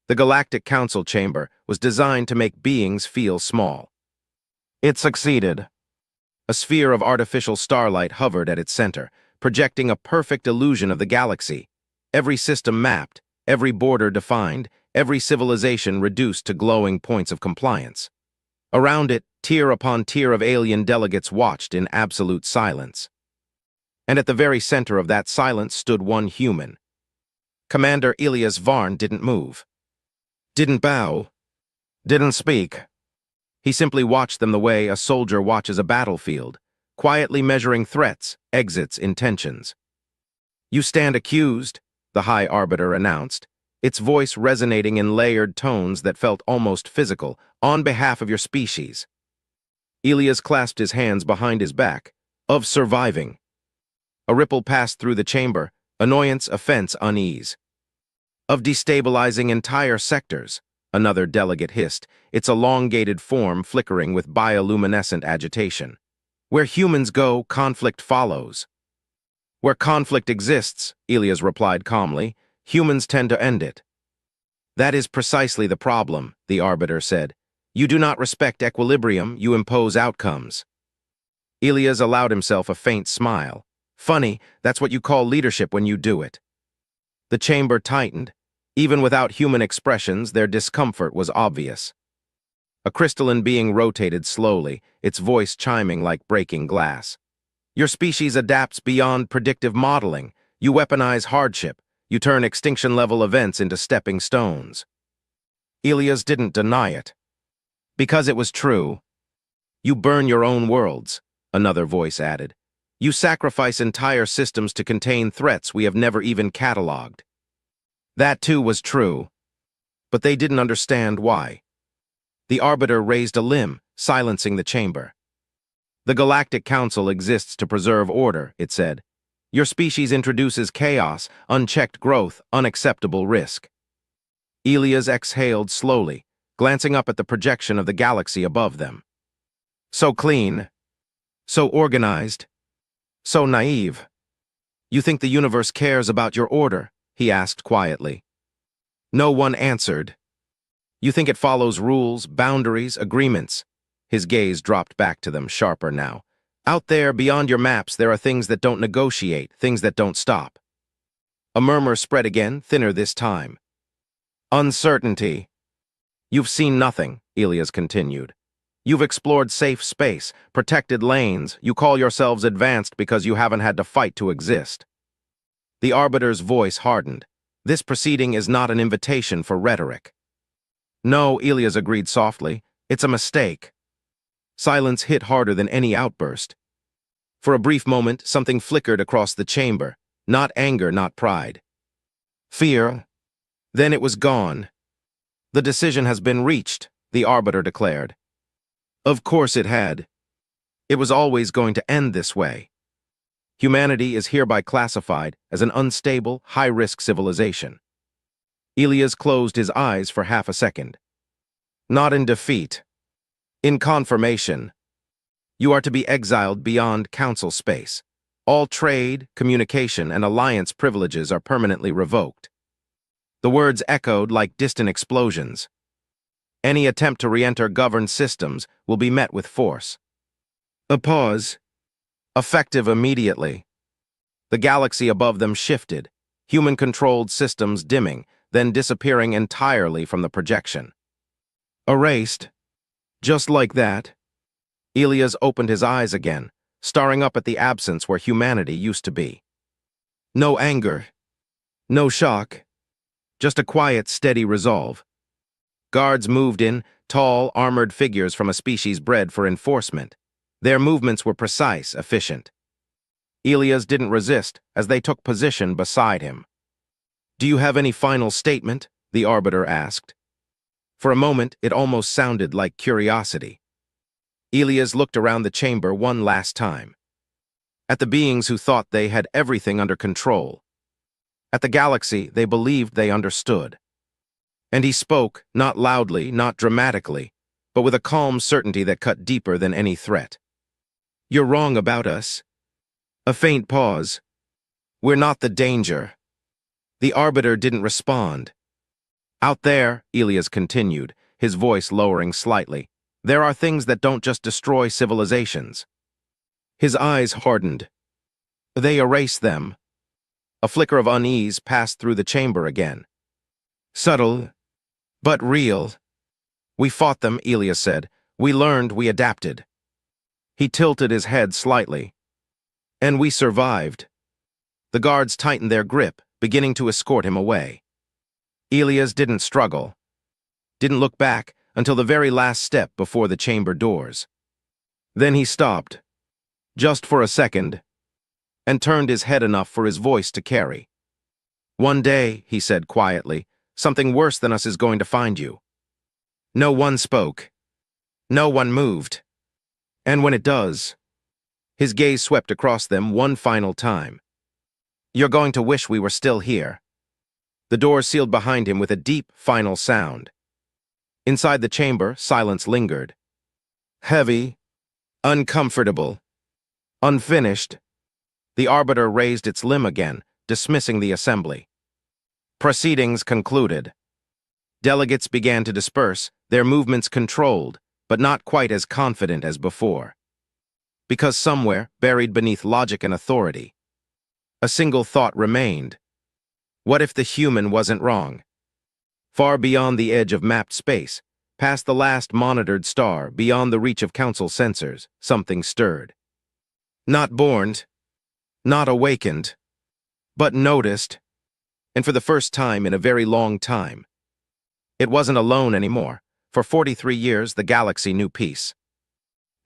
The Galactic Council chamber was designed to make beings feel small. It succeeded. A sphere of artificial starlight hovered at its center, projecting a perfect illusion of the galaxy. Every system mapped, every border defined, every civilization reduced to glowing points of compliance. Around it, tier upon tier of alien delegates watched in absolute silence. And at the very center of that silence stood one human. Commander Elias Varn didn't move. Didn't bow. Didn't speak. He simply watched them the way a soldier watches a battlefield, quietly measuring threats, exits, intentions. "You stand accused," the High Arbiter announced, its voice resonating in layered tones that felt almost physical, "on behalf of your species." Elias clasped his hands behind his back. "Of surviving." A ripple passed through the chamber, annoyance, offense, unease. "Of destabilizing entire sectors," another delegate hissed, its elongated form flickering with bioluminescent agitation. "Where humans go, conflict follows." "Where conflict exists," Elias replied calmly, "humans tend to end it." "That is precisely the problem," the Arbiter said. "You do not respect equilibrium, you impose outcomes." Elias allowed himself a faint smile. "Funny, that's what you call leadership when you do it." The chamber tightened. Even without human expressions, their discomfort was obvious. A crystalline being rotated slowly, its voice chiming like breaking glass. "Your species adapts beyond predictive modeling. You weaponize hardship. You turn extinction-level events into stepping stones." Elias didn't deny it. "Because it was true." "You burn your own worlds," another voice added. "You sacrifice entire systems to contain threats we have never even catalogued." That too was true. But they didn't understand why. The Arbiter raised a limb, silencing the chamber. "The Galactic Council exists to preserve order," it said. "Your species introduces chaos, unchecked growth, unacceptable risk." Elias exhaled slowly, glancing up at the projection of the galaxy above them. "So clean. So organized. So naive. You think the universe cares about your order?" he asked quietly. No one answered. "You think it follows rules, boundaries, agreements?" His gaze dropped back to them, sharper now. "Out there, beyond your maps, there are things that don't negotiate, things that don't stop." A murmur spread again, thinner this time. "Uncertainty." "You've seen nothing," Elias continued. "You've explored safe space, protected lanes. You call yourselves advanced because you haven't had to fight to exist." The Arbiter's voice hardened. "This proceeding is not an invitation for rhetoric." "No," Elias agreed softly. "It's a mistake." Silence hit harder than any outburst. For a brief moment, something flickered across the chamber. Not anger, not pride. Fear. Then it was gone. "The decision has been reached," the Arbiter declared. Of course it had. It was always going to end this way. Humanity is hereby classified as an unstable, high-risk civilization. Elias closed his eyes for half a second. "Not in defeat. In confirmation. You are to be exiled beyond council space. All trade, communication, and alliance privileges are permanently revoked." The words echoed like distant explosions. "Any attempt to re-enter governed systems will be met with force." A pause. "Effective immediately." The galaxy above them shifted, human-controlled systems dimming, then disappearing entirely from the projection. "Erased. Just like that." Elias opened his eyes again, staring up at the absence where humanity used to be. No anger. No shock. Just a quiet, steady resolve. Guards moved in, tall, armored figures from a species bred for enforcement. Their movements were precise, efficient. Elias didn't resist as they took position beside him. "Do you have any final statement?" the Arbiter asked. For a moment, it almost sounded like curiosity. Elias looked around the chamber one last time. At the beings who thought they had everything under control. At the galaxy they believed they understood. And he spoke, not loudly, not dramatically, but with a calm certainty that cut deeper than any threat. "You're wrong about us." A faint pause. "We're not the danger." The Arbiter didn't respond. Out there, Elias continued, his voice lowering slightly, there are things that don't just destroy civilizations. His eyes hardened. They erase them. A flicker of unease passed through the chamber again. Subtle, but real. We fought them, Elias said. We learned, we adapted. He tilted his head slightly. And we survived. The guards tightened their grip, beginning to escort him away. Elias didn't struggle. Didn't look back until the very last step before the chamber doors. Then he stopped, just for a second, and turned his head enough for his voice to carry. One day, he said quietly, something worse than us is going to find you. No one spoke. No one moved. And when it does, his gaze swept across them one final time. You're going to wish we were still here. The door sealed behind him with a deep, final sound. Inside the chamber, silence lingered. Heavy, uncomfortable, unfinished. The arbiter raised its limb again, dismissing the assembly. Proceedings concluded. Delegates began to disperse, their movements controlled, but not quite as confident as before. Because somewhere, buried beneath logic and authority, a single thought remained. What if the human wasn't wrong? Far beyond the edge of mapped space, past the last monitored star, beyond the reach of council sensors, something stirred. Not born, not awakened, but noticed, and for the first time in a very long time. It wasn't alone anymore. For 43 years, the galaxy knew peace.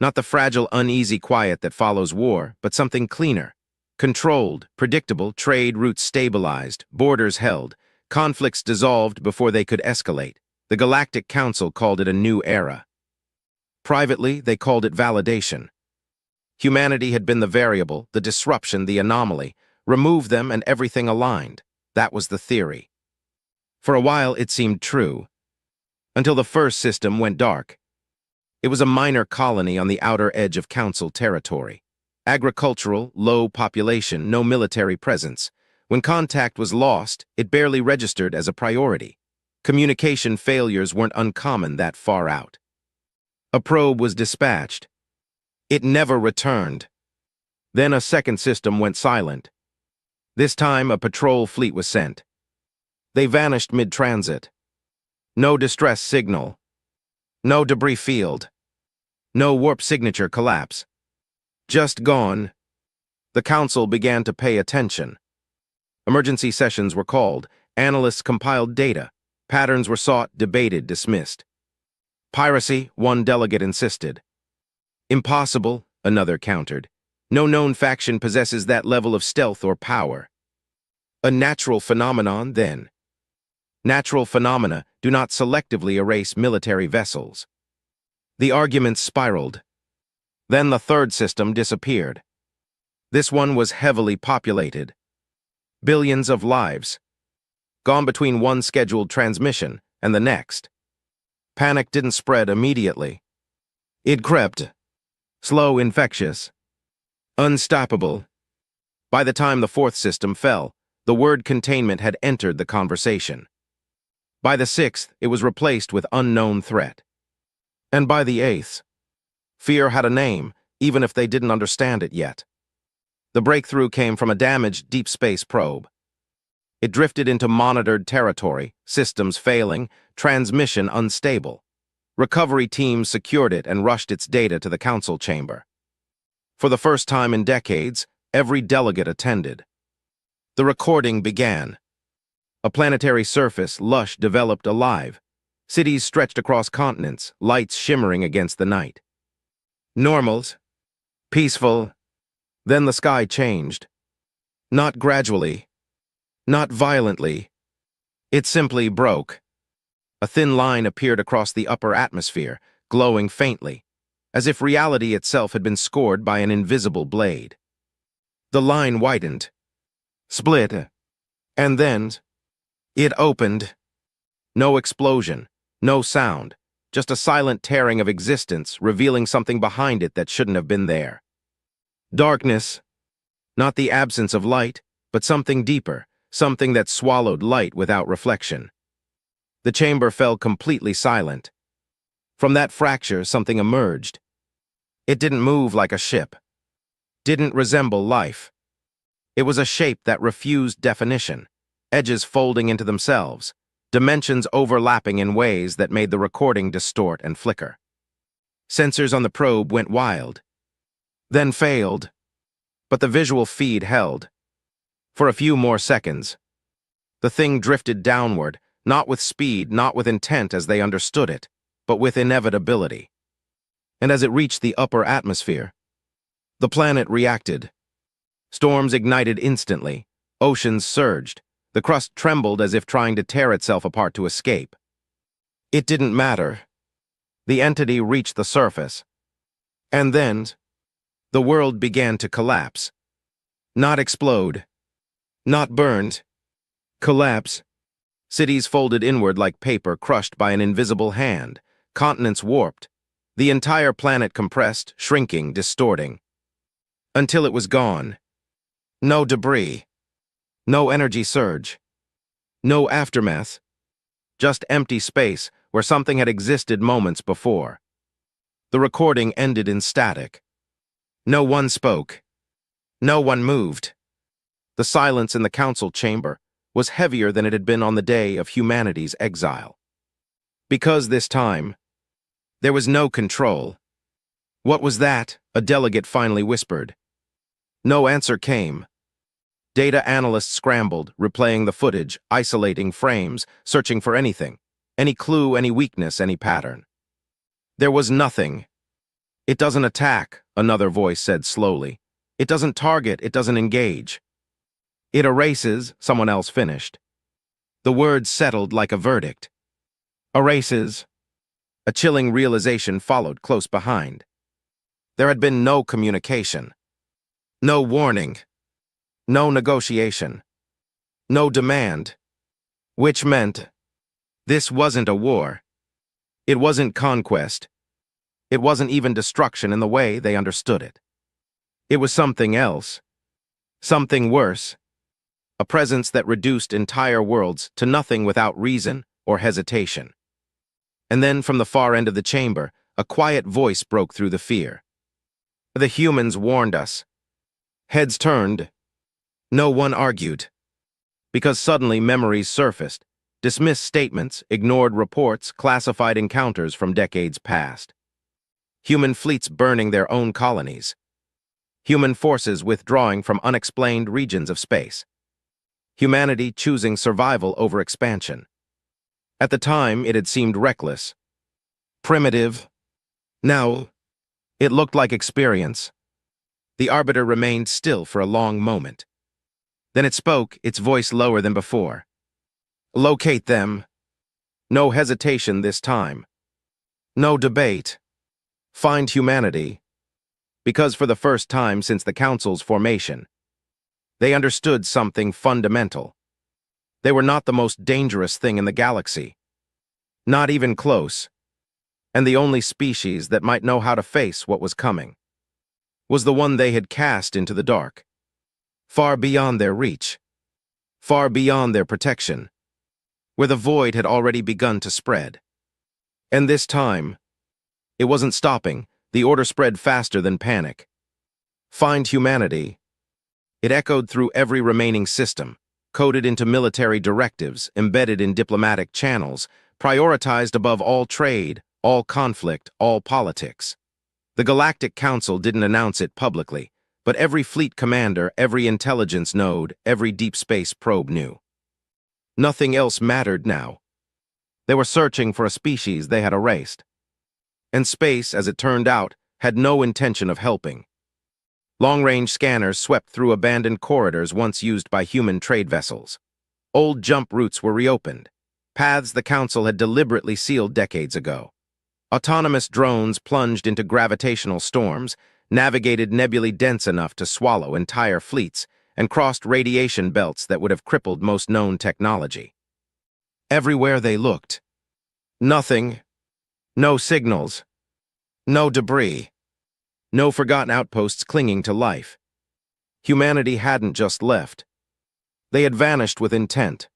Not the fragile, uneasy quiet that follows war, but something cleaner. Controlled, predictable, trade routes stabilized, borders held, conflicts dissolved before they could escalate. The Galactic Council called it a new era. Privately, they called it validation. Humanity had been the variable, the disruption, the anomaly. Remove them and everything aligned. That was the theory. For a while, it seemed true. Until the first system went dark. It was a minor colony on the outer edge of Council territory. Agricultural, low population, no military presence. When contact was lost, it barely registered as a priority. Communication failures weren't uncommon that far out. A probe was dispatched. It never returned. Then a second system went silent. This time, a patrol fleet was sent. They vanished mid-transit. No distress signal. No debris field. No warp signature collapse. Just gone. The council began to pay attention. Emergency sessions were called. Analysts compiled data. Patterns were sought, debated, dismissed. Piracy, one delegate insisted. Impossible, another countered. No known faction possesses that level of stealth or power. A natural phenomenon, then. Natural phenomena do not selectively erase military vessels. The arguments spiraled. Then the third system disappeared. This one was heavily populated. Billions of lives. Gone between one scheduled transmission and the next. Panic didn't spread immediately. It crept. Slow, infectious. Unstoppable. By the time the fourth system fell, the word containment had entered the conversation. By the sixth, it was replaced with unknown threat. And by the eighth, fear had a name, even if they didn't understand it yet. The breakthrough came from a damaged deep space probe. It drifted into monitored territory, systems failing, transmission unstable. Recovery teams secured it and rushed its data to the council chamber. For the first time in decades, every delegate attended. The recording began. A planetary surface, lush, developed, alive. Cities stretched across continents, lights shimmering against the night. Normals. Peaceful. Then the sky changed. Not gradually. Not violently. It simply broke. A thin line appeared across the upper atmosphere, glowing faintly, as if reality itself had been scored by an invisible blade. The line widened. Split. And then it opened. No explosion, no sound, just a silent tearing of existence, revealing something behind it that shouldn't have been there. Darkness. Not the absence of light, but something deeper, something that swallowed light without reflection. The chamber fell completely silent. From that fracture, something emerged. It didn't move like a ship. Didn't resemble life. It was a shape that refused definition, edges folding into themselves, dimensions overlapping in ways that made the recording distort and flicker. Sensors on the probe went wild, then failed, but the visual feed held. For a few more seconds, the thing drifted downward, not with speed, not with intent as they understood it, but with inevitability. And as it reached the upper atmosphere, the planet reacted. Storms ignited instantly, oceans surged, the crust trembled as if trying to tear itself apart to escape. It didn't matter. The entity reached the surface. And then, the world began to collapse. Not explode. Not burned. Collapse. Cities folded inward like paper crushed by an invisible hand, continents warped, the entire planet compressed, shrinking, distorting. Until it was gone. No debris. No energy surge. No aftermath. Just empty space where something had existed moments before. The recording ended in static. No one spoke. No one moved. The silence in the council chamber was heavier than it had been on the day of humanity's exile. Because this time, there was no control. What was that? A delegate finally whispered. No answer came. Data analysts scrambled, replaying the footage, isolating frames, searching for anything, any clue, any weakness, any pattern. There was nothing. It doesn't attack, another voice said slowly. It doesn't target, it doesn't engage. It erases, someone else finished. The words settled like a verdict. Erases. A chilling realization followed close behind. There had been no communication. No warning. No negotiation. No demand. Which meant, this wasn't a war. It wasn't conquest. It wasn't even destruction in the way they understood it. It was something else. Something worse. A presence that reduced entire worlds to nothing without reason or hesitation. And then from the far end of the chamber, a quiet voice broke through the fear. The humans warned us. Heads turned. No one argued. Because suddenly memories surfaced, dismissed statements, ignored reports, classified encounters from decades past. Human fleets burning their own colonies. Human forces withdrawing from unexplained regions of space. Humanity choosing survival over expansion. At the time, it had seemed reckless. Primitive. Now, it looked like experience. The arbiter remained still for a long moment. Then it spoke, its voice lower than before. Locate them. No hesitation this time. No debate. Find humanity. Because for the first time since the Council's formation, they understood something fundamental. They were not the most dangerous thing in the galaxy. Not even close. And the only species that might know how to face what was coming was the one they had cast into the dark. Far beyond their reach. Far beyond their protection. Where the void had already begun to spread. And this time, it wasn't stopping. The order spread faster than panic. Find humanity. It echoed through every remaining system, coded into military directives, embedded in diplomatic channels, prioritized above all trade, all conflict, all politics. The Galactic Council didn't announce it publicly, but every fleet commander, every intelligence node, every deep space probe knew. Nothing else mattered now. They were searching for a species they had erased. And space, as it turned out, had no intention of helping. Long-range scanners swept through abandoned corridors once used by human trade vessels. Old jump routes were reopened, paths the Council had deliberately sealed decades ago. Autonomous drones plunged into gravitational storms, navigated nebulae dense enough to swallow entire fleets, and crossed radiation belts that would have crippled most known technology. Everywhere they looked. Nothing. No signals. No debris. No forgotten outposts clinging to life. Humanity hadn't just left. They had vanished with intent.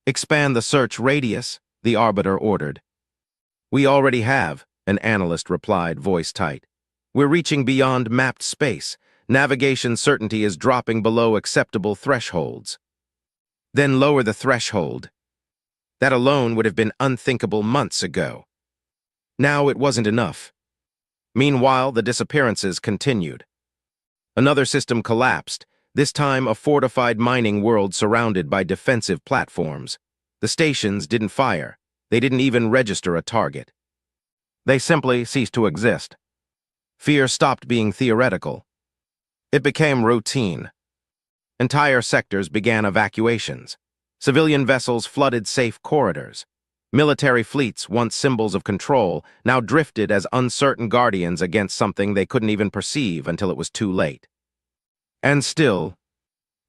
Expand the search radius, the arbiter ordered. We already have, an analyst replied, voice tight. We're reaching beyond mapped space. Navigation certainty is dropping below acceptable thresholds. Then lower the threshold. That alone would have been unthinkable months ago. Now it wasn't enough. Meanwhile, the disappearances continued. Another system collapsed, this time a fortified mining world surrounded by defensive platforms. The stations didn't fire. They didn't even register a target. They simply ceased to exist. Fear stopped being theoretical. It became routine. Entire sectors began evacuations. Civilian vessels flooded safe corridors. Military fleets, once symbols of control, now drifted as uncertain guardians against something they couldn't even perceive until it was too late. And still,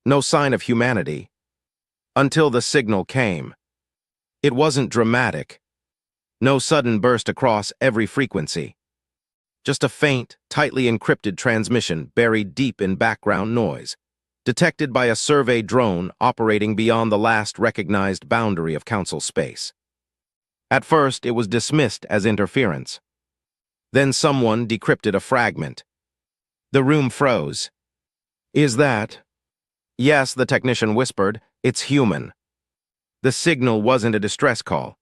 no sign of humanity. Until the signal came. It wasn't dramatic. No sudden burst across every frequency. Just a faint, tightly encrypted transmission buried deep in background noise, detected by a survey drone operating beyond the last recognized boundary of Council space. At first, it was dismissed as interference. Then someone decrypted a fragment. The room froze. Is that? Yes, the technician whispered. It's human. The signal wasn't a distress call.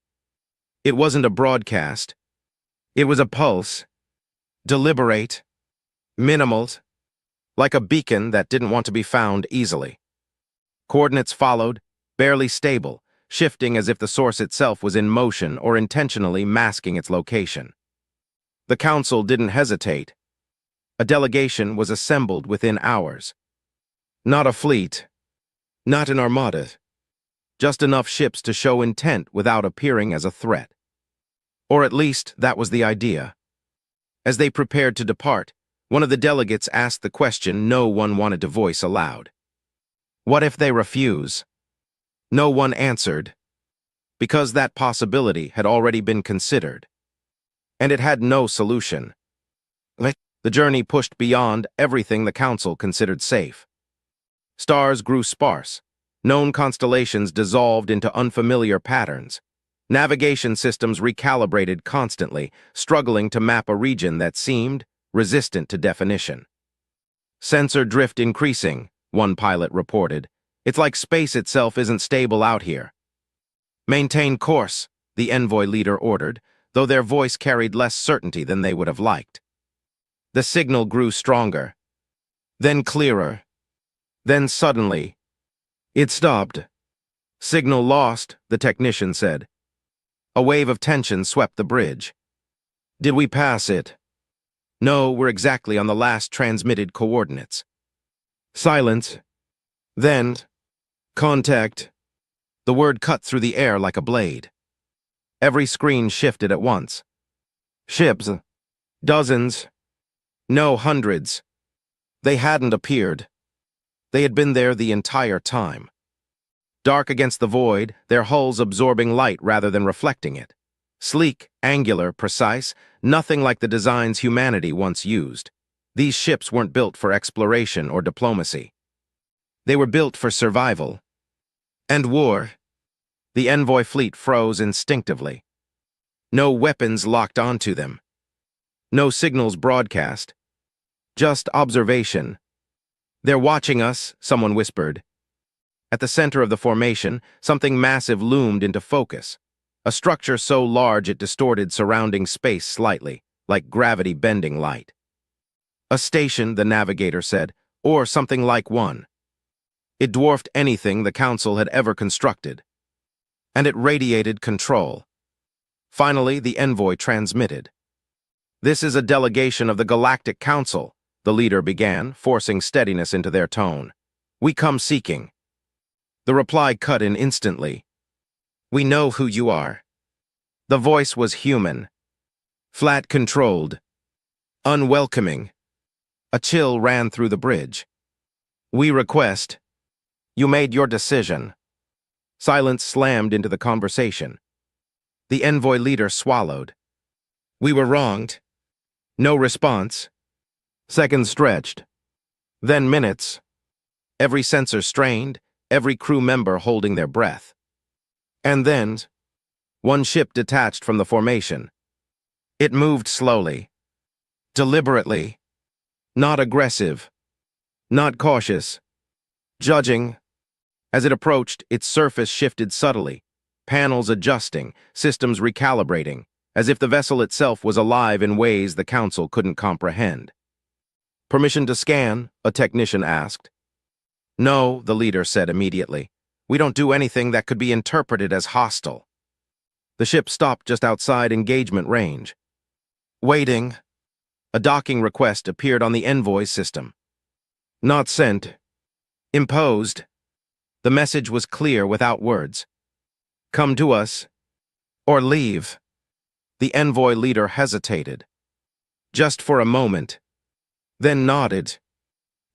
It wasn't a broadcast. It was a pulse. Deliberate. Minimal. Like a beacon that didn't want to be found easily. Coordinates followed, barely stable, shifting as if the source itself was in motion or intentionally masking its location. The Council didn't hesitate. A delegation was assembled within hours. Not a fleet. Not an armada. Just enough ships to show intent without appearing as a threat. Or at least, that was the idea. As they prepared to depart, one of the delegates asked the question no one wanted to voice aloud. What if they refuse? No one answered, because that possibility had already been considered. And it had no solution. The journey pushed beyond everything the Council considered safe. Stars grew sparse. Known constellations dissolved into unfamiliar patterns. Navigation systems recalibrated constantly, struggling to map a region that seemed resistant to definition. Sensor drift increasing, one pilot reported. It's like space itself isn't stable out here. Maintain course, the envoy leader ordered, though their voice carried less certainty than they would have liked. The signal grew stronger, then clearer, then suddenly, it stopped. Signal lost, the technician said. A wave of tension swept the bridge. Did we pass it? No, we're exactly on the last transmitted coordinates. Silence. Then, contact. The word cut through the air like a blade. Every screen shifted at once. Ships. Dozens. No, hundreds. They hadn't appeared. They had been there the entire time. Dark against the void, their hulls absorbing light rather than reflecting it. Sleek, angular, precise, nothing like the designs humanity once used. These ships weren't built for exploration or diplomacy. They were built for survival. And war. The envoy fleet froze instinctively. No weapons locked onto them. No signals broadcast. Just observation. They're watching us, someone whispered. At the center of the formation, something massive loomed into focus. A structure so large it distorted surrounding space slightly, like gravity bending light. A station, the navigator said, or something like one. It dwarfed anything the Council had ever constructed. And it radiated control. Finally, the envoy transmitted. This is a delegation of the Galactic Council, the leader began, forcing steadiness into their tone. We come seeking. The reply cut in instantly. We know who you are. The voice was human. Flat controlled. Unwelcoming. A chill ran through the bridge. We request. You made your decision. Silence slammed into the conversation. The envoy leader swallowed. We were wronged. No response. Seconds stretched. Then minutes. Every sensor strained, every crew member holding their breath. And then, One ship detached from the formation. It moved slowly, deliberately, not aggressive, not cautious, judging. As it approached, its surface shifted subtly, panels adjusting, systems recalibrating, as if the vessel itself was alive in ways the Council couldn't comprehend. "Permission to scan?" a technician asked. "No," the leader said immediately. "We don't do anything that could be interpreted as hostile." The ship stopped just outside engagement range. "Waiting." A docking request appeared on the envoy system. "Not sent. Imposed." The message was clear without words. "Come to us, or leave." The envoy leader hesitated. Just for a moment. Then nodded.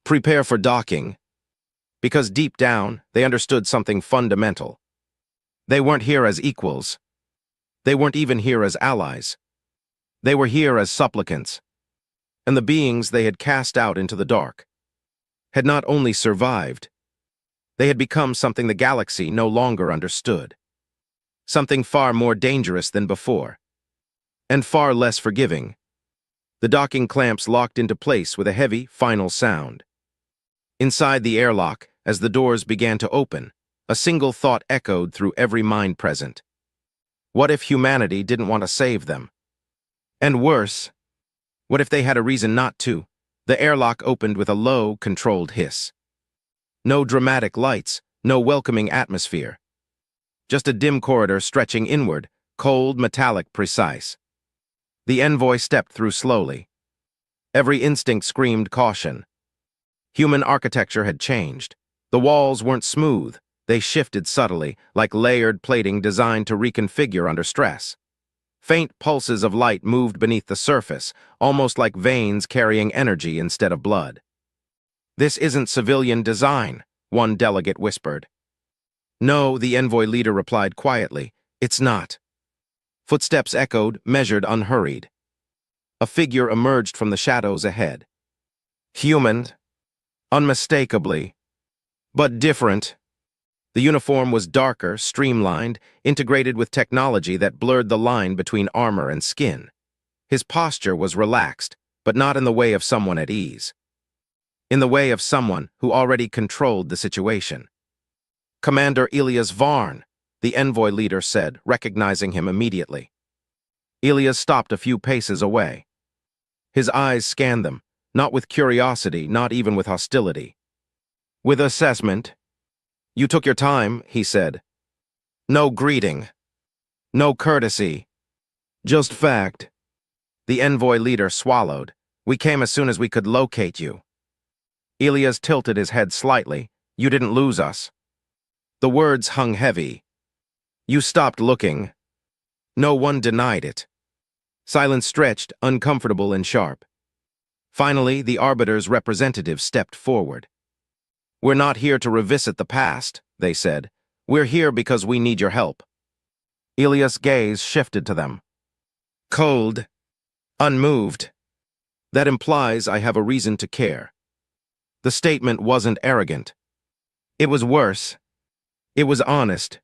"Prepare for docking." Because deep down, they understood something fundamental. They weren't here as equals. They weren't even here as allies. They were here as supplicants. And the beings they had cast out into the dark had not only survived, they had become something the galaxy no longer understood. Something far more dangerous than before. And far less forgiving. The docking clamps locked into place with a heavy, final sound. Inside the airlock, as the doors began to open, a single thought echoed through every mind present. What if humanity didn't want to save them? And worse, what if they had a reason not to? The airlock opened with a low, controlled hiss. No dramatic lights, no welcoming atmosphere. Just a dim corridor stretching inward, cold, metallic, precise. The envoy stepped through slowly. Every instinct screamed caution. Human architecture had changed. The walls weren't smooth. They shifted subtly, like layered plating designed to reconfigure under stress. Faint pulses of light moved beneath the surface, almost like veins carrying energy instead of blood. "This isn't civilian design," one delegate whispered. "No," the envoy leader replied quietly. "It's not." Footsteps echoed, measured, unhurried. A figure emerged from the shadows ahead. Human, unmistakably, but different. The uniform was darker, streamlined, integrated with technology that blurred the line between armor and skin. His posture was relaxed, but not in the way of someone at ease. In the way of someone who already controlled the situation. "Commander Elias Varn," the envoy leader said, recognizing him immediately. Elias stopped a few paces away. His eyes scanned them, not with curiosity, not even with hostility. "With assessment." "You took your time," he said. "No greeting. No courtesy. Just fact." The envoy leader swallowed. "We came as soon as we could locate you." Elias tilted his head slightly. "You didn't lose us." The words hung heavy. "You stopped looking." No one denied it. Silence stretched, uncomfortable and sharp. Finally, the Arbiter's representative stepped forward. "We're not here to revisit the past," they said. "We're here because we need your help." Elias' gaze shifted to them. Cold, unmoved. "That implies I have a reason to care." The statement wasn't arrogant. It was worse. It was honest.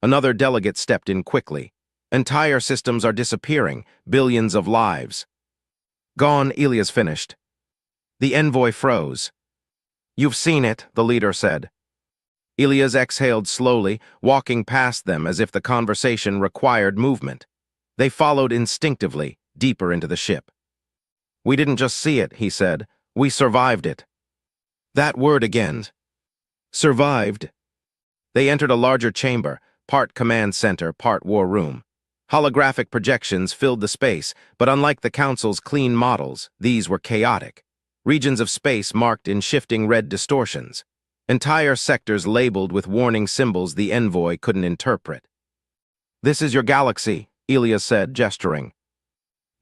Another delegate stepped in quickly. "Entire systems are disappearing, billions of lives." "Gone," Elias finished. The envoy froze. "You've seen it," the leader said. Elias exhaled slowly, walking past them as if the conversation required movement. They followed instinctively, deeper into the ship. "We didn't just see it," he said. "We survived it." That word again. Survived. They entered a larger chamber, part command center, part war room. Holographic projections filled the space, but unlike the Council's clean models, these were chaotic. Regions of space marked in shifting red distortions. Entire sectors labeled with warning symbols the envoy couldn't interpret. "This is your galaxy," Elias said, gesturing.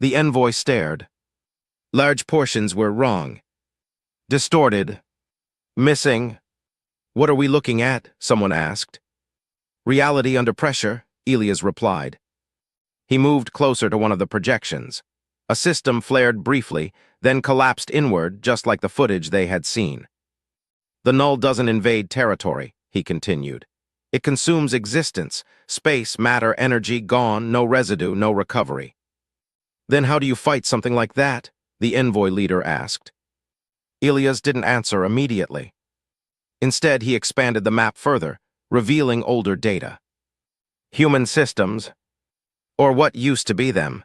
The envoy stared. Large portions were wrong. Distorted. Missing. "What are we looking at?" someone asked. "Reality under pressure," Elias replied. He moved closer to one of the projections. A system flared briefly, then collapsed inward, just like the footage they had seen. "The null doesn't invade territory," he continued. It consumes existence, space, matter, energy, gone, no residue, no recovery. Then how do you fight something like that? The envoy leader asked. Ilias didn't answer immediately. Instead, he expanded the map further, revealing older data. Human systems, or what used to be them.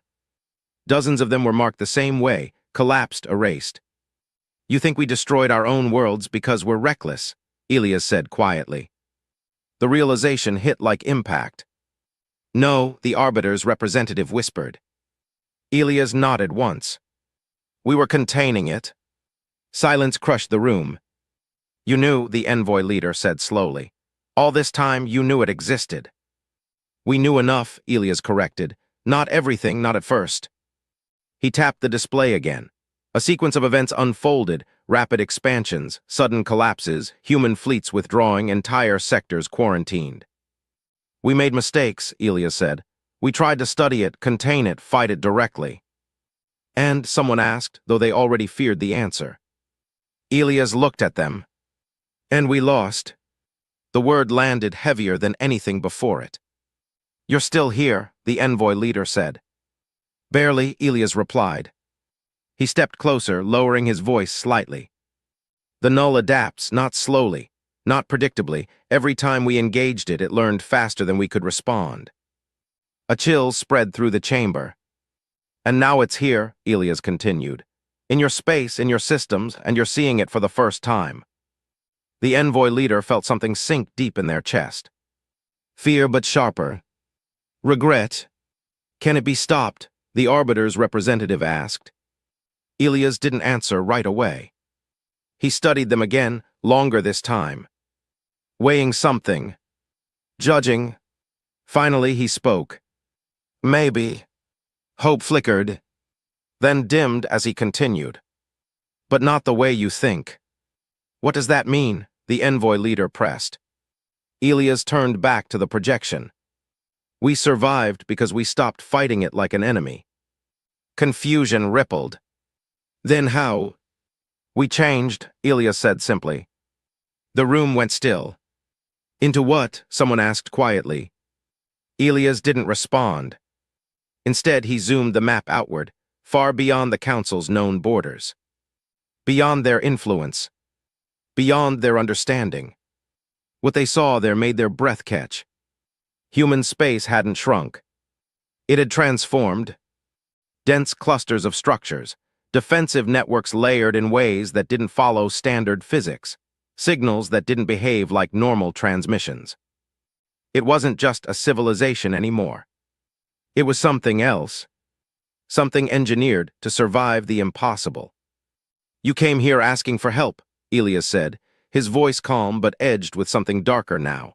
Dozens of them were marked the same way, collapsed, erased. You think we destroyed our own worlds because we're reckless, Ilias said quietly. The realization hit like impact. No, the Arbiter's representative whispered. Ilias nodded once. We were containing it. Silence crushed the room. You knew, the envoy leader said slowly. All this time, you knew it existed. We knew enough, Ilias corrected. Not everything, not at first. He tapped the display again. A sequence of events unfolded, rapid expansions, sudden collapses, human fleets withdrawing, entire sectors quarantined. We made mistakes, Ilias said. We tried to study it, contain it, fight it directly. And, someone asked, though they already feared the answer. Ilias looked at them. And we lost. The word landed heavier than anything before it. You're still here, the envoy leader said. Barely, Ilias replied. He stepped closer, lowering his voice slightly. The null adapts, not slowly, not predictably. Every time we engaged it, it learned faster than we could respond. A chill spread through the chamber. And now it's here, Ilias continued. In your space, in your systems, and you're seeing it for the first time. The envoy leader felt something sink deep in their chest. Fear, but sharper. Regret. Can it be stopped? The Arbiter's representative asked. Ilias didn't answer right away. He studied them again, longer this time. Weighing something. Judging. Finally, he spoke. Maybe. Hope flickered, then dimmed as he continued. But not the way you think. What does that mean? The envoy leader pressed. Ilias turned back to the projection. We survived because we stopped fighting it like an enemy. Confusion rippled. Then how? We changed, Ilias said simply. The room went still. Into what? Someone asked quietly. Ilias didn't respond. Instead, he zoomed the map outward, far beyond the Council's known borders. Beyond their influence. Beyond their understanding. What they saw there made their breath catch. Human space hadn't shrunk. It had transformed. Dense clusters of structures, defensive networks layered in ways that didn't follow standard physics, signals that didn't behave like normal transmissions. It wasn't just a civilization anymore. It was something else. Something engineered to survive the impossible. You came here asking for help, Ilias said, his voice calm but edged with something darker now.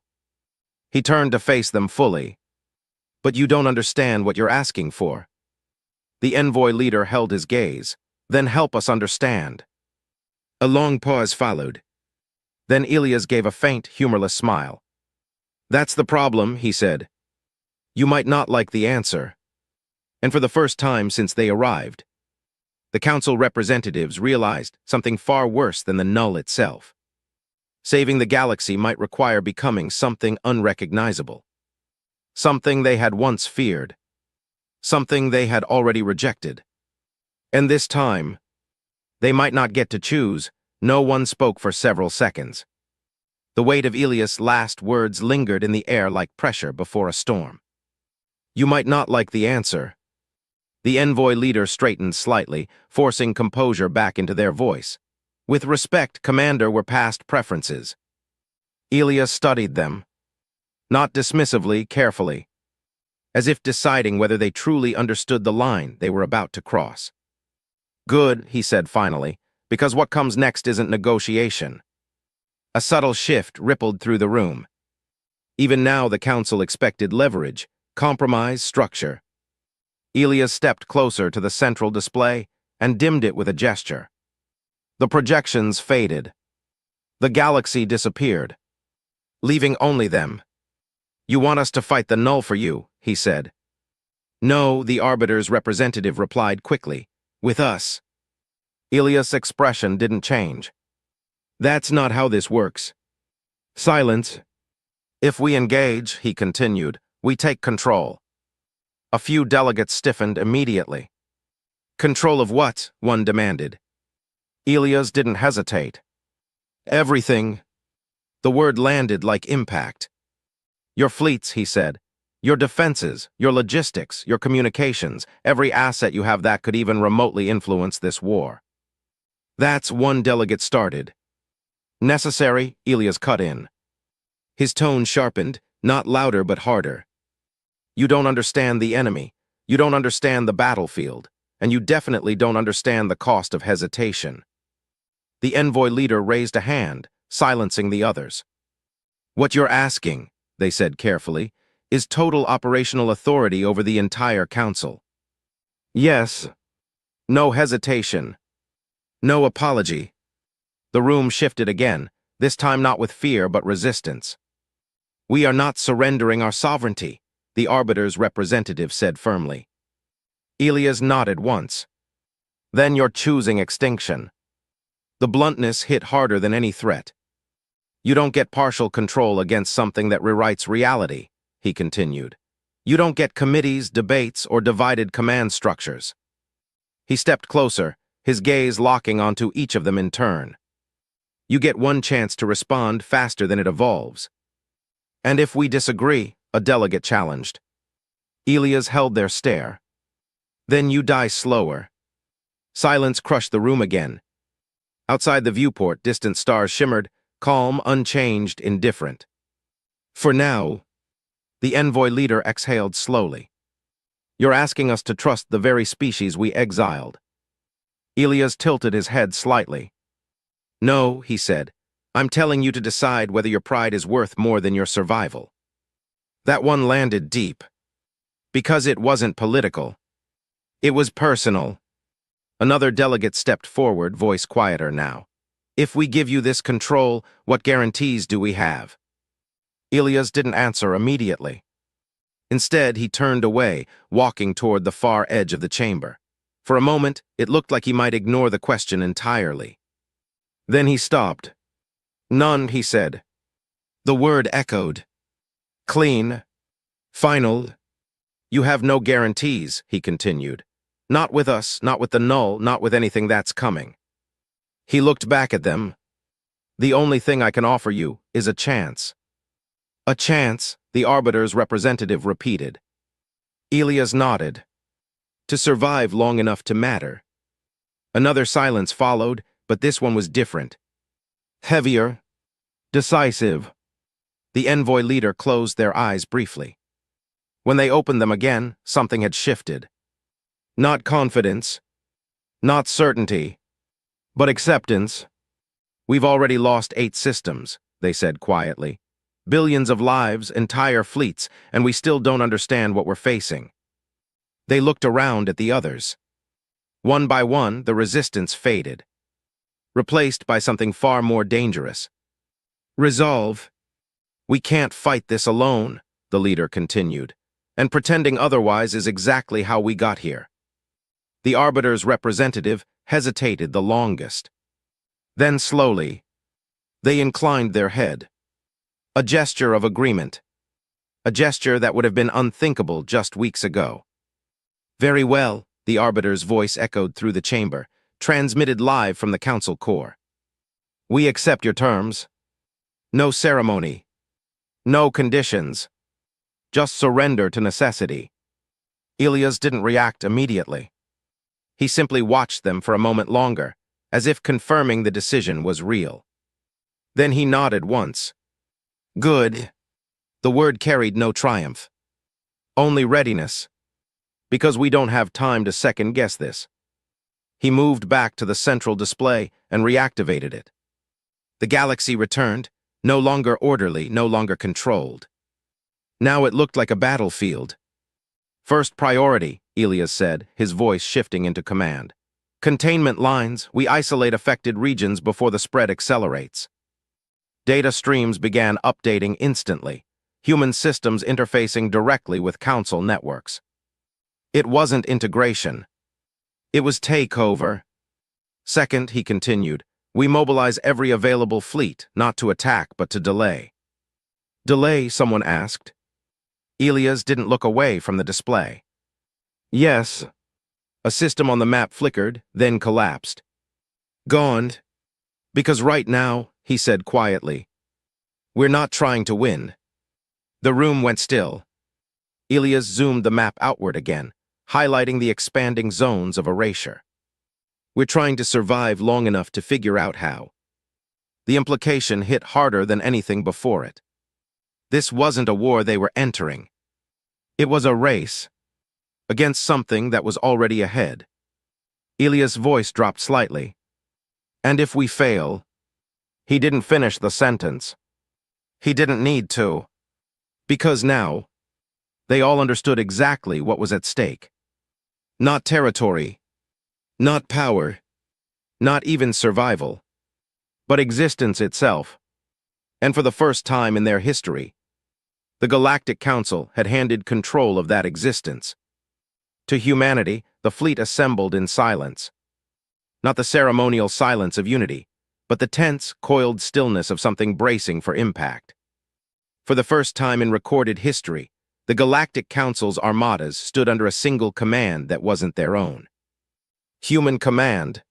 He turned to face them fully. But you don't understand what you're asking for. The envoy leader held his gaze. Then help us understand. A long pause followed. Then Ilias gave a faint, humorless smile. That's the problem, he said. You might not like the answer. And for the first time since they arrived, the council representatives realized something far worse than the null itself. Saving the galaxy might require becoming something unrecognizable. Something they had once feared. Something they had already rejected. And this time, they might not get to choose. No one spoke for several seconds. The weight of Ilias' last words lingered in the air like pressure before a storm. You might not like the answer. The envoy leader straightened slightly, forcing composure back into their voice. With respect, Commander, were past preferences. Ilias studied them. Not dismissively, carefully. As if deciding whether they truly understood the line they were about to cross. Good, he said finally, because what comes next isn't negotiation. A subtle shift rippled through the room. Even now the council expected leverage, compromise, structure. Ilias stepped closer to the central display and dimmed it with a gesture. The projections faded. The galaxy disappeared, leaving only them. You want us to fight the null for you, he said. No, the Arbiter's representative replied quickly. With us. Ilias' expression didn't change. That's not how this works. Silence. If we engage, he continued, we take control. A few delegates stiffened immediately. Control of what? One demanded. Elias didn't hesitate. Everything. The word landed like impact. Your fleets, he said. Your defenses, your logistics, your communications, every asset you have that could even remotely influence this war. That's one delegate started. Necessary, Elias cut in. His tone sharpened, not louder but harder. You don't understand the enemy. You don't understand the battlefield. And you definitely don't understand the cost of hesitation. The envoy leader raised a hand, silencing the others. What you're asking, they said carefully, is total operational authority over the entire council. Yes. No hesitation. No apology. The room shifted again, this time not with fear but resistance. We are not surrendering our sovereignty, the arbiter's representative said firmly. Elias nodded once. Then you're choosing extinction. The bluntness hit harder than any threat. You don't get partial control against something that rewrites reality, he continued. You don't get committees, debates, or divided command structures. He stepped closer, his gaze locking onto each of them in turn. You get one chance to respond faster than it evolves. And if we disagree, a delegate challenged. Elias held their stare. Then you die slower. Silence crushed the room again. Outside the viewport, distant stars shimmered, calm, unchanged, indifferent. For now, the envoy leader exhaled slowly. You're asking us to trust the very species we exiled. Elias tilted his head slightly. No, he said. I'm telling you to decide whether your pride is worth more than your survival. That one landed deep. Because it wasn't political. It was personal. Another delegate stepped forward, voice quieter now. If we give you this control, what guarantees do we have? Elias didn't answer immediately. Instead, he turned away, walking toward the far edge of the chamber. For a moment, it looked like he might ignore the question entirely. Then he stopped. None, he said. The word echoed. Clean. Final. You have no guarantees, he continued. Not with us, not with the null, not with anything that's coming. He looked back at them. The only thing I can offer you is a chance. A chance, the arbiter's representative repeated. Elias nodded. To survive long enough to matter. Another silence followed, but this one was different. Heavier. Decisive. The envoy leader closed their eyes briefly. When they opened them again, something had shifted. Not confidence. Not certainty. But acceptance. We've already lost 8 systems, they said quietly. Billions of lives, entire fleets, and we still don't understand what we're facing. They looked around at the others. One by one, the resistance faded, replaced by something far more dangerous. Resolve. We can't fight this alone, the leader continued, and pretending otherwise is exactly how we got here. The arbiter's representative hesitated the longest. Then slowly, they inclined their head. A gesture of agreement. A gesture that would have been unthinkable just weeks ago. Very well, the arbiter's voice echoed through the chamber, transmitted live from the council core. We accept your terms. No ceremony. No conditions. Just surrender to necessity. Elias didn't react immediately. He simply watched them for a moment longer, as if confirming the decision was real. Then he nodded once. Good. The word carried no triumph. Only readiness. Because we don't have time to second-guess this. He moved back to the central display and reactivated it. The galaxy returned, no longer orderly, no longer controlled. Now it looked like a battlefield. First priority, Elias said, his voice shifting into command. Containment lines, we isolate affected regions before the spread accelerates. Data streams began updating instantly, human systems interfacing directly with council networks. It wasn't integration. It was takeover. Second, he continued, we mobilize every available fleet, not to attack but to delay. Delay, someone asked. Elias didn't look away from the display. Yes. A system on the map flickered, then collapsed. Gone. Because right now, he said quietly, we're not trying to win. The room went still. Elias zoomed the map outward again, highlighting the expanding zones of erasure. We're trying to survive long enough to figure out how. The implication hit harder than anything before it. This wasn't a war they were entering. It was a race against something that was already ahead. Elias' voice dropped slightly. And if we fail... He didn't finish the sentence. He didn't need to. Because now, they all understood exactly what was at stake. Not territory, not power, not even survival, but existence itself. And for the first time in their history, the Galactic Council had handed control of that existence. To humanity, the fleet assembled in silence. Not the ceremonial silence of unity, but the tense, coiled stillness of something bracing for impact. For the first time in recorded history, the Galactic Council's armadas stood under a single command that wasn't their own. Human command.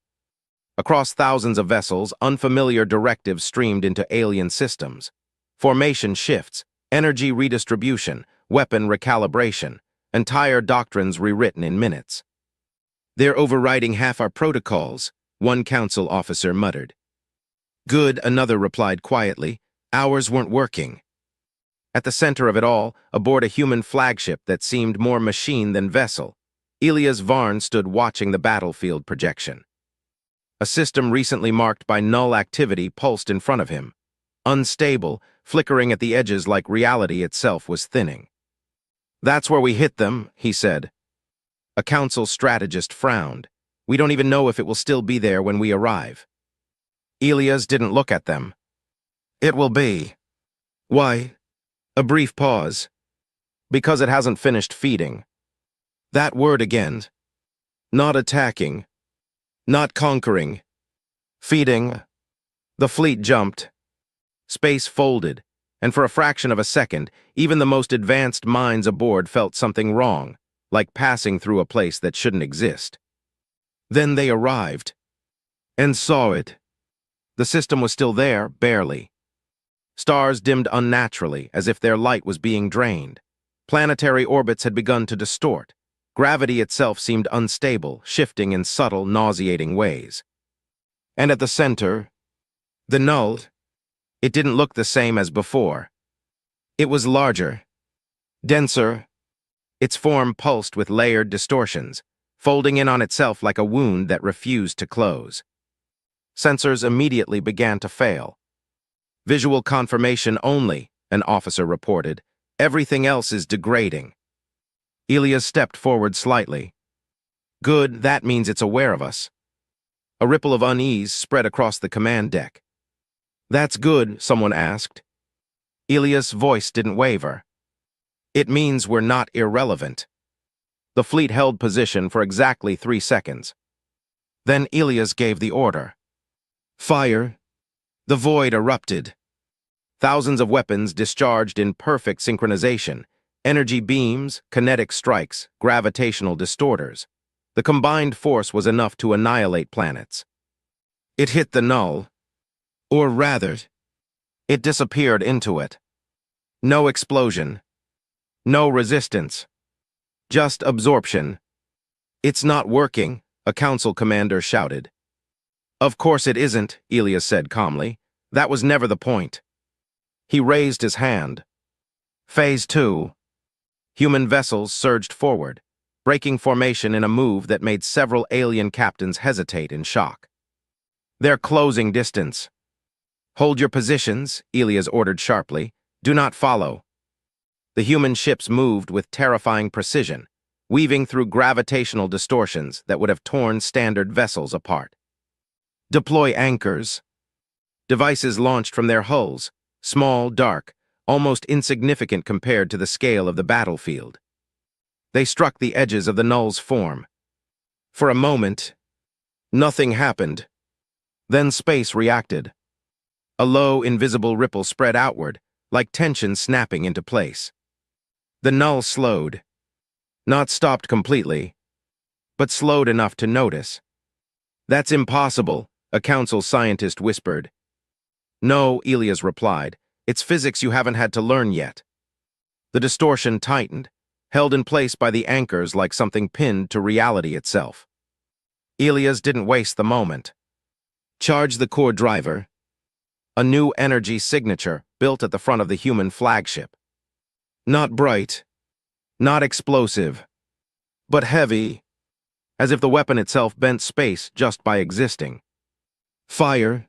Across thousands of vessels, unfamiliar directives streamed into alien systems. Formation shifts, energy redistribution, weapon recalibration, entire doctrines rewritten in minutes. They're overriding half our protocols, one council officer muttered. Good, another replied quietly. Ours weren't working. At the center of it all, aboard a human flagship that seemed more machine than vessel, Elias Varn stood watching the battlefield projection. A system recently marked by null activity pulsed in front of him. Unstable, flickering at the edges like reality itself was thinning. That's where we hit them, he said. A council strategist frowned. We don't even know if it will still be there when we arrive. Elias didn't look at them. It will be. Why? A brief pause. Because it hasn't finished feeding. That word again. Not attacking. Not conquering. Feeding. The fleet jumped. Space folded, and for a fraction of a second, even the most advanced minds aboard felt something wrong, like passing through a place that shouldn't exist. Then they arrived. And saw it. The system was still there, barely. Stars dimmed unnaturally, as if their light was being drained. Planetary orbits had begun to distort. Gravity itself seemed unstable, shifting in subtle, nauseating ways. And at the center, the null, it didn't look the same as before. It was larger, denser. Its form pulsed with layered distortions, folding in on itself like a wound that refused to close. Sensors immediately began to fail. Visual confirmation only, an officer reported. Everything else is degrading. Elias stepped forward slightly. Good, that means it's aware of us. A ripple of unease spread across the command deck. That's good, someone asked. Elias' voice didn't waver. It means we're not irrelevant. The fleet held position for exactly 3 seconds. Then Elias gave the order. Fire. The void erupted. Thousands of weapons discharged in perfect synchronization. Energy beams, kinetic strikes, gravitational distorters. The combined force was enough to annihilate planets. It hit the null. Or rather, it disappeared into it. No explosion. No resistance. Just absorption. It's not working, a council commander shouted. Of course it isn't, Elias said calmly. That was never the point. He raised his hand. Phase 2. Human vessels surged forward, breaking formation in a move that made several alien captains hesitate in shock. They're closing distance. Hold your positions, Elias ordered sharply. Do not follow. The human ships moved with terrifying precision, weaving through gravitational distortions that would have torn standard vessels apart. Deploy anchors. Devices launched from their hulls, small, dark, almost insignificant compared to the scale of the battlefield. They struck the edges of the null's form. For a moment, nothing happened. Then space reacted. A low, invisible ripple spread outward, like tension snapping into place. The null slowed. Not stopped completely, but slowed enough to notice. "That's impossible," a council scientist whispered. "No," Elias replied. "It's physics you haven't had to learn yet." The distortion tightened, held in place by the anchors like something pinned to reality itself. Elias didn't waste the moment. Charge the core driver, a new energy signature built at the front of the human flagship. Not bright, not explosive, but heavy, as if the weapon itself bent space just by existing. Fire.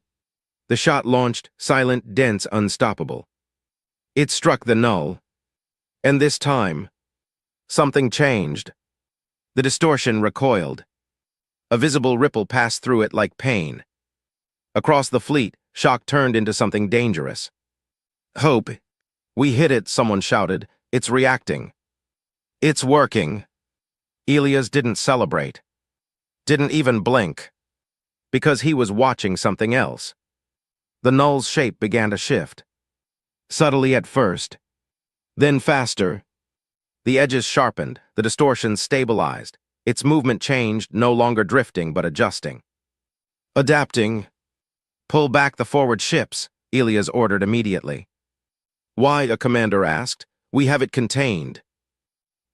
The shot launched, silent, dense, unstoppable. It struck the null. And this time, something changed. The distortion recoiled. A visible ripple passed through it like pain. Across the fleet, shock turned into something dangerous. "Hope. We hit it," someone shouted. "It's reacting." "It's working." Elias didn't celebrate. Didn't even blink. Because he was watching something else. The null's shape began to shift. Subtly at first. Then faster. The edges sharpened, the distortion stabilized. Its movement changed, no longer drifting but adjusting. "Adapting. Pull back the forward ships," Elias ordered immediately. "Why?" a commander asked. "We have it contained."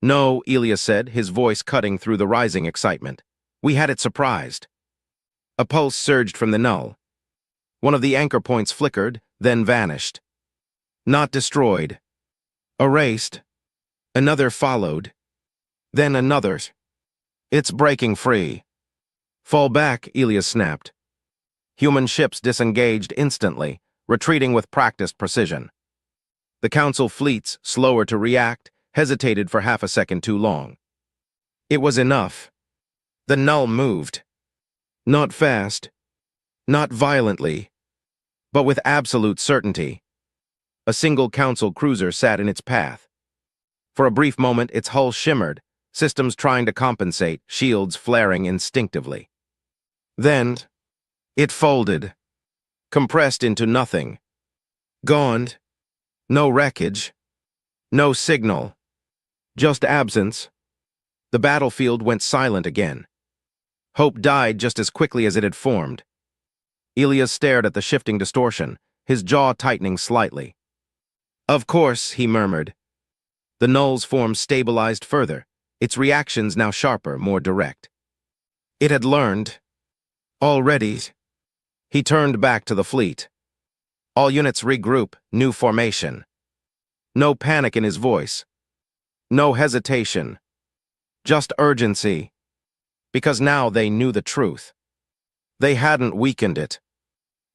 "No," Elias said, his voice cutting through the rising excitement. "We had it surprised." A pulse surged from the null. One of the anchor points flickered, then vanished. Not destroyed. Erased. Another followed. Then another. "It's breaking free." "Fall back," Elias snapped. Human ships disengaged instantly, retreating with practiced precision. The Council fleets, slower to react, hesitated for half a second too long. It was enough. The null moved. Not fast. Not violently. But with absolute certainty. A single Council cruiser sat in its path. For a brief moment, its hull shimmered, systems trying to compensate, shields flaring instinctively. Then, it folded, compressed into nothing. Gone. No wreckage. No signal. Just absence. The battlefield went silent again. Hope died just as quickly as it had formed. Elias stared at the shifting distortion, his jaw tightening slightly. "Of course," he murmured. The null's form stabilized further, its reactions now sharper, more direct. It had learned. Already. He turned back to the fleet. "All units regroup, new formation." No panic in his voice. No hesitation. Just urgency. Because now they knew the truth. They hadn't weakened it.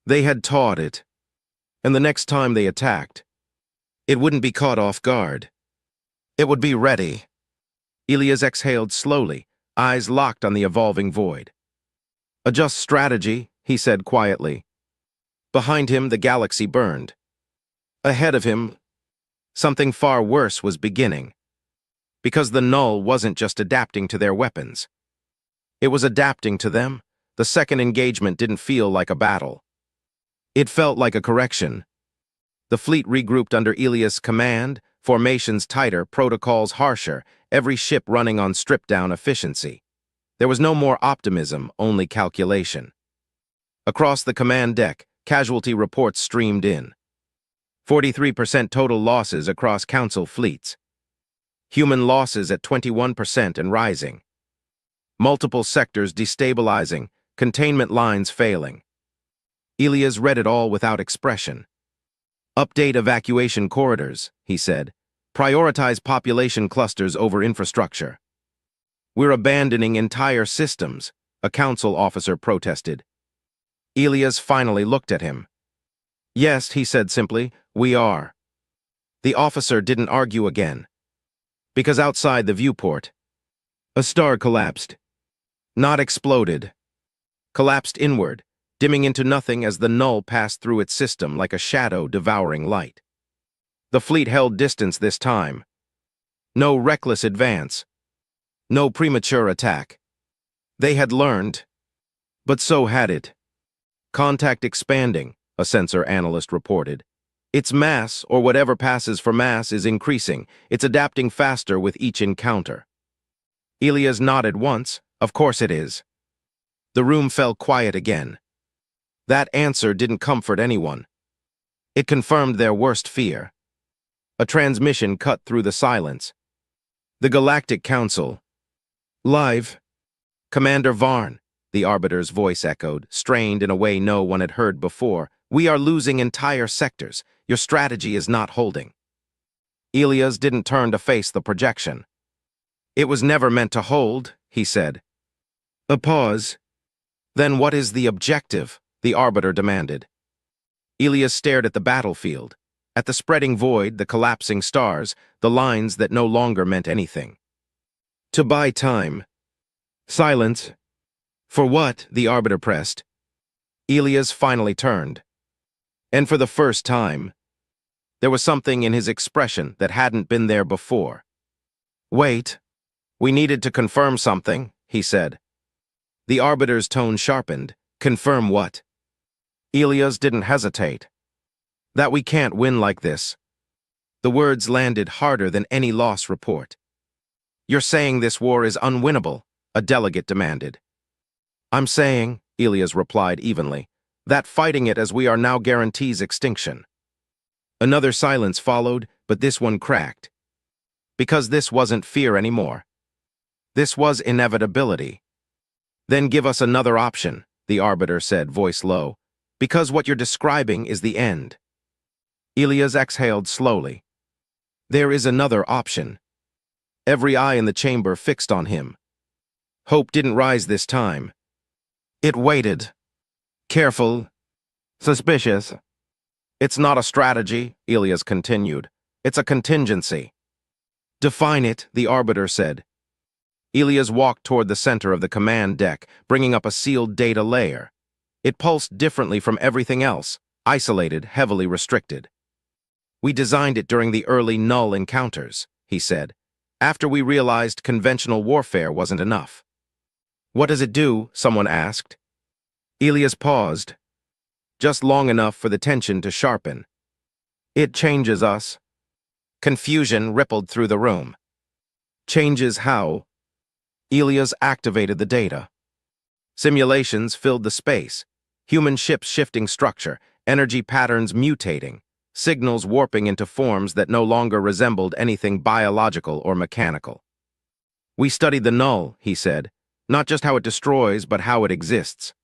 They had taught it. And the next time they attacked, it wouldn't be caught off guard. It would be ready. Elias exhaled slowly, eyes locked on the evolving void. "Adjust strategy," he said quietly. Behind him, the galaxy burned. Ahead of him, something far worse was beginning. Because the null wasn't just adapting to their weapons. It was adapting to them. The second engagement didn't feel like a battle. It felt like a correction. The fleet regrouped under Elias' command, formations tighter, protocols harsher, every ship running on stripped-down efficiency. There was no more optimism, only calculation. Across the command deck, casualty reports streamed in. 43% total losses across Council fleets. Human losses at 21% and rising. Multiple sectors destabilizing, containment lines failing. Elias read it all without expression. "Update evacuation corridors," he said. "Prioritize population clusters over infrastructure." "We're abandoning entire systems," a council officer protested. Elias finally looked at him. "Yes," he said simply, "we are." The officer didn't argue again. Because outside the viewport, a star collapsed. Not exploded. Collapsed inward, dimming into nothing as the null passed through its system like a shadow devouring light. The fleet held distance this time. No reckless advance. No premature attack. They had learned. But so had it. "Contact expanding," a sensor analyst reported. Its mass, or whatever passes for mass, is increasing. It's adapting faster with each encounter. Elias nodded once. Of course it is. The room fell quiet again. That answer didn't comfort anyone. It confirmed their worst fear. A transmission cut through the silence. The Galactic Council. Live. Commander Varn, the Arbiter's voice echoed, strained in a way no one had heard before. We are losing entire sectors. Your strategy is not holding. Elias didn't turn to face the projection. It was never meant to hold, he said. A pause. Then what is the objective? The Arbiter demanded. Elias stared at the battlefield, at the spreading void, the collapsing stars, the lines that no longer meant anything. To buy time. Silence. For what? The Arbiter pressed. Elias finally turned. And for the first time, there was something in his expression that hadn't been there before. Wait. We needed to confirm something, he said. The Arbiter's tone sharpened. Confirm what? Elias didn't hesitate. That we can't win like this. The words landed harder than any loss report. You're saying this war is unwinnable, a delegate demanded. I'm saying, Elias replied evenly, that fighting it as we are now guarantees extinction. Another silence followed, but this one cracked. Because this wasn't fear anymore. This was inevitability. Then give us another option, the Arbiter said, voice low, because what you're describing is the end. Elias exhaled slowly. There is another option. Every eye in the chamber fixed on him. Hope didn't rise this time. It waited. Careful. Suspicious. It's not a strategy, Elias continued. It's a contingency. Define it, the Arbiter said. Elias walked toward the center of the command deck, bringing up a sealed data layer. It pulsed differently from everything else, isolated, heavily restricted. We designed it during the early null encounters, he said, after we realized conventional warfare wasn't enough. What does it do? Someone asked. Elias paused, just long enough for the tension to sharpen. It changes us. Confusion rippled through the room. Changes how? Elias activated the data. Simulations filled the space, human ships shifting structure, energy patterns mutating, signals warping into forms that no longer resembled anything biological or mechanical. We studied the null, he said, not just how it destroys, but how it exists.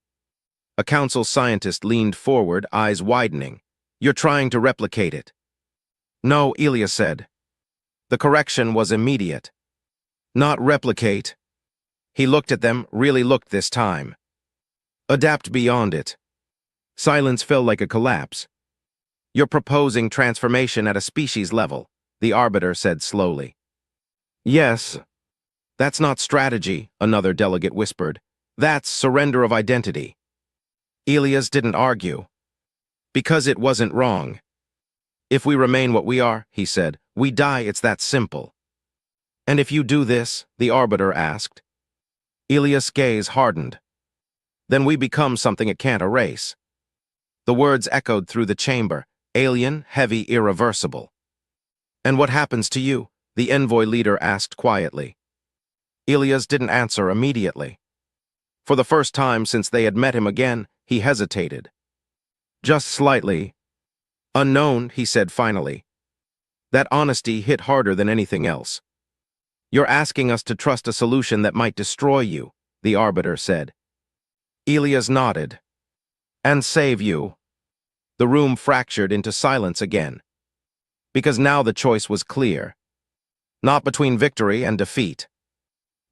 A council scientist leaned forward, eyes widening. You're trying to replicate it. No, Elias said. The correction was immediate. Not replicate. He looked at them, really looked this time. Adapt beyond it. Silence felt like a collapse. You're proposing transformation at a species level, the Arbiter said slowly. Yes. That's not strategy, another delegate whispered. That's surrender of identity. Elias didn't argue. Because it wasn't wrong. If we remain what we are, he said, we die, it's that simple. And if you do this, the Arbiter asked. Elias' gaze hardened. Then we become something it can't erase. The words echoed through the chamber, alien, heavy, irreversible. And what happens to you? The envoy leader asked quietly. Elias didn't answer immediately. For the first time since they had met him again, he hesitated. Just slightly. Unknown, he said finally. That honesty hit harder than anything else. You're asking us to trust a solution that might destroy you, the Arbiter said. Elias nodded. And save you. The room fractured into silence again. Because now the choice was clear. Not between victory and defeat,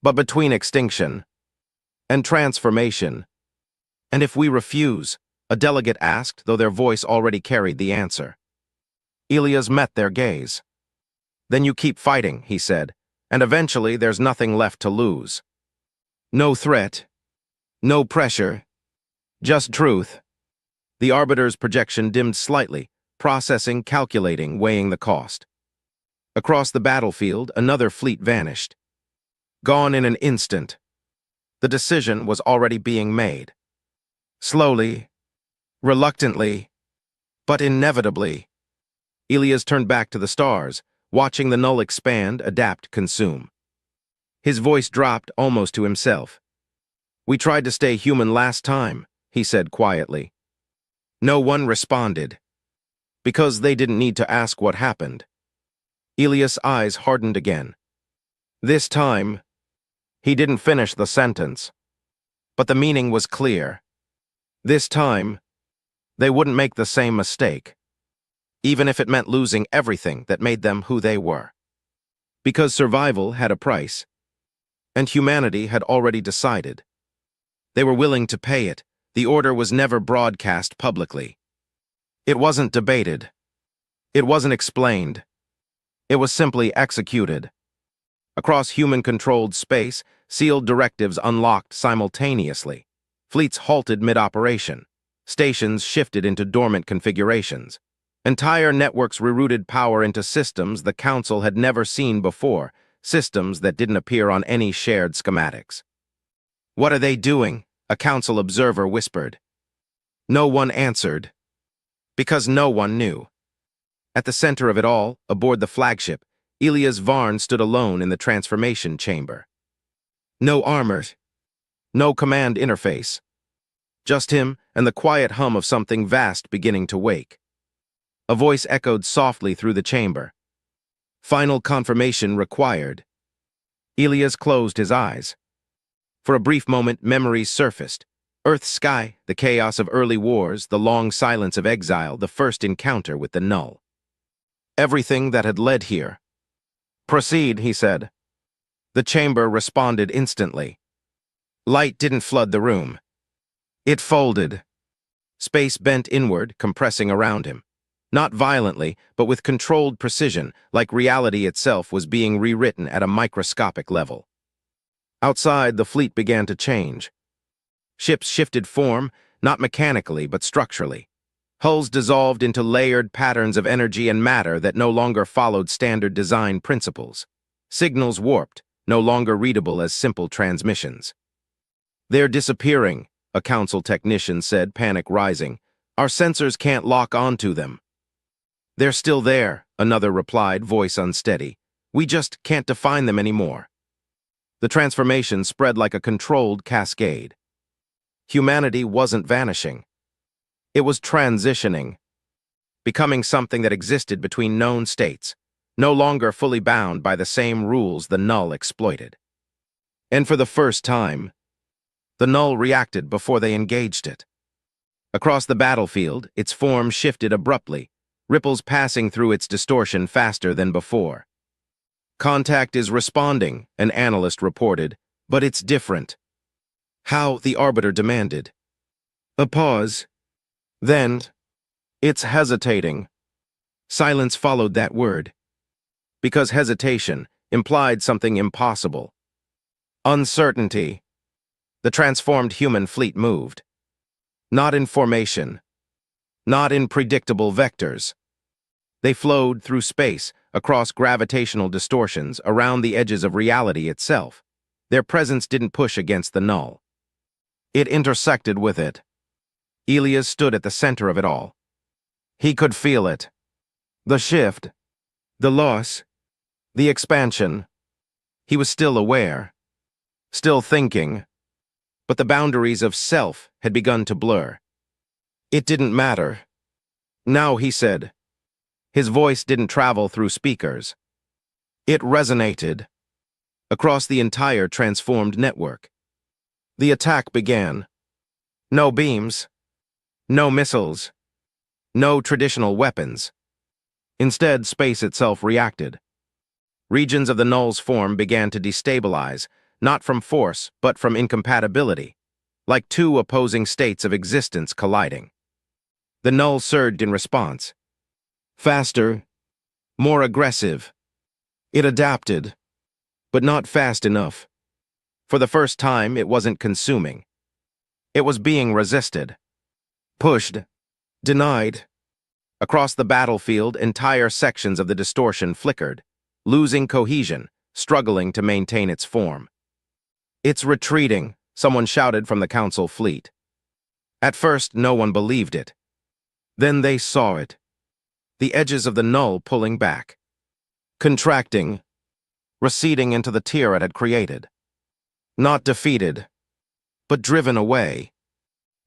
but between extinction and transformation. And if we refuse, a delegate asked, though their voice already carried the answer. Elias met their gaze. Then you keep fighting, he said, and eventually there's nothing left to lose. No threat, no pressure, just truth. The Arbiter's projection dimmed slightly, processing, calculating, weighing the cost. Across the battlefield, another fleet vanished. Gone in an instant. The decision was already being made. Slowly, reluctantly, but inevitably. Elias turned back to the stars, watching the null expand, adapt, consume. His voice dropped almost to himself. "We tried to stay human last time," he said quietly. No one responded, because they didn't need to ask what happened. Elias' eyes hardened again. This time, he didn't finish the sentence, but the meaning was clear. This time, they wouldn't make the same mistake, even if it meant losing everything that made them who they were. Because survival had a price, and humanity had already decided. They were willing to pay it. The order was never broadcast publicly. It wasn't debated. It wasn't explained. It was simply executed. Across human-controlled space, sealed directives unlocked simultaneously. Fleets halted mid-operation. Stations shifted into dormant configurations. Entire networks rerouted power into systems the Council had never seen before, systems that didn't appear on any shared schematics. "What are they doing?" a Council observer whispered. No one answered, because no one knew. At the center of it all, aboard the flagship, Elias Varn stood alone in the transformation chamber. No armor, no command interface. Just him and the quiet hum of something vast beginning to wake. A voice echoed softly through the chamber. "Final confirmation required." Elias closed his eyes. For a brief moment, memories surfaced. Earth's sky, the chaos of early wars, the long silence of exile, the first encounter with the null. Everything that had led here. "Proceed," he said. The chamber responded instantly. Light didn't flood the room. It folded. Space bent inward, compressing around him. Not violently, but with controlled precision, like reality itself was being rewritten at a microscopic level. Outside, the fleet began to change. Ships shifted form, not mechanically, but structurally. Hulls dissolved into layered patterns of energy and matter that no longer followed standard design principles. Signals warped, no longer readable as simple transmissions. "They're disappearing," a Council technician said, panic rising. "Our sensors can't lock onto them." "They're still there," another replied, voice unsteady. "We just can't define them anymore." The transformation spread like a controlled cascade. Humanity wasn't vanishing. It was transitioning, becoming something that existed between known states, no longer fully bound by the same rules the null exploited. And for the first time, the null reacted before they engaged it. Across the battlefield, its form shifted abruptly, ripples passing through its distortion faster than before. "Contact is responding," an analyst reported, "but it's different." "How?" the Arbiter demanded. A pause. Then, "It's hesitating." Silence followed that word, because hesitation implied something impossible. Uncertainty. The transformed human fleet moved. Not in formation. Not in predictable vectors. They flowed through space, across gravitational distortions, around the edges of reality itself. Their presence didn't push against the null. It intersected with it. Elias stood at the center of it all. He could feel it. The shift. The loss. The expansion. He was still aware. Still thinking. But the boundaries of self had begun to blur. It didn't matter. "Now," he said. His voice didn't travel through speakers. It resonated across the entire transformed network. The attack began. No beams. No missiles. No traditional weapons. Instead, space itself reacted. Regions of the null's form began to destabilize, not from force, but from incompatibility, like two opposing states of existence colliding. The null surged in response. Faster, more aggressive. It adapted, but not fast enough. For the first time, it wasn't consuming. It was being resisted, pushed, denied. Across the battlefield, entire sections of the distortion flickered, losing cohesion, struggling to maintain its form. "It's retreating," someone shouted from the Council fleet. At first, no one believed it. Then they saw it. the edges of the null pulling back, contracting, receding into the tear it had created. Not defeated, but driven away.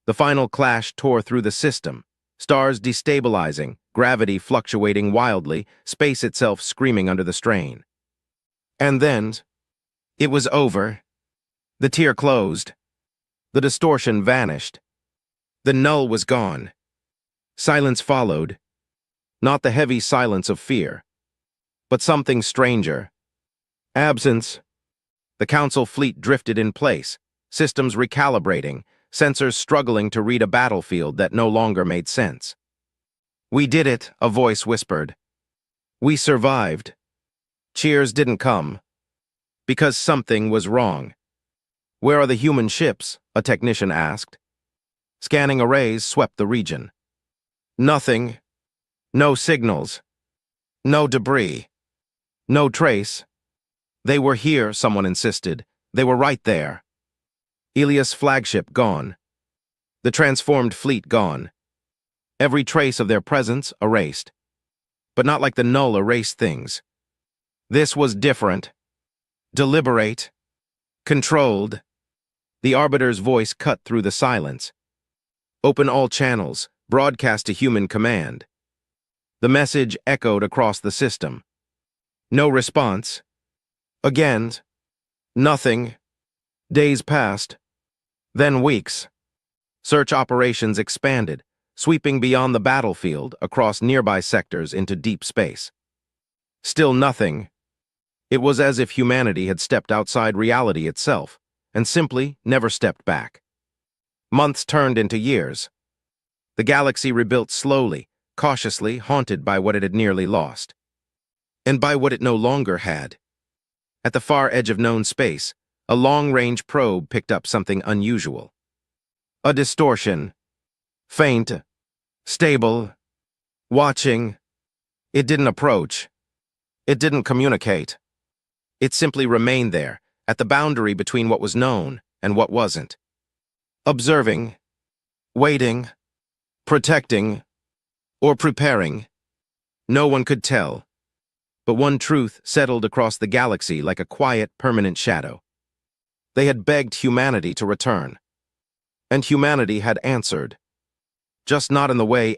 The final clash tore through the system, stars destabilizing, gravity fluctuating wildly, space itself screaming under the strain. And then, it was over. The tear closed. The distortion vanished. The null was gone. Silence followed. Not the heavy silence of fear, but something stranger. Absence. The Council fleet drifted in place, systems recalibrating, sensors struggling to read a battlefield that no longer made sense. "We did it," a voice whispered. "We survived." Cheers didn't come, because something was wrong. "Where are the human ships?" a technician asked. Scanning arrays swept the region. Nothing. No signals. No debris. No trace. "They were here," someone insisted. "They were right there." Elias' flagship gone. The transformed fleet gone. Every trace of their presence erased. But not like the null erased things. This was different. Deliberate. Controlled. The Arbiter's voice cut through the silence. "Open all channels. Broadcast to human command." The message echoed across the system. No response. Again. Nothing. Days passed. Then weeks. Search operations expanded, sweeping beyond the battlefield across nearby sectors into deep space. Still nothing. It was as if humanity had stepped outside reality itself and simply never stepped back. Months turned into years. The galaxy rebuilt slowly, cautiously, haunted by what it had nearly lost. And by what it no longer had. At the far edge of known space, a long-range probe picked up something unusual. A distortion. Faint. Stable. Watching. It didn't approach. It didn't communicate. It simply remained there, at the boundary between what was known and what wasn't. Observing. Waiting. Protecting. Or preparing. No one could tell. But one truth settled across the galaxy like a quiet, permanent shadow. They had begged humanity to return. And humanity had answered. Just not in the way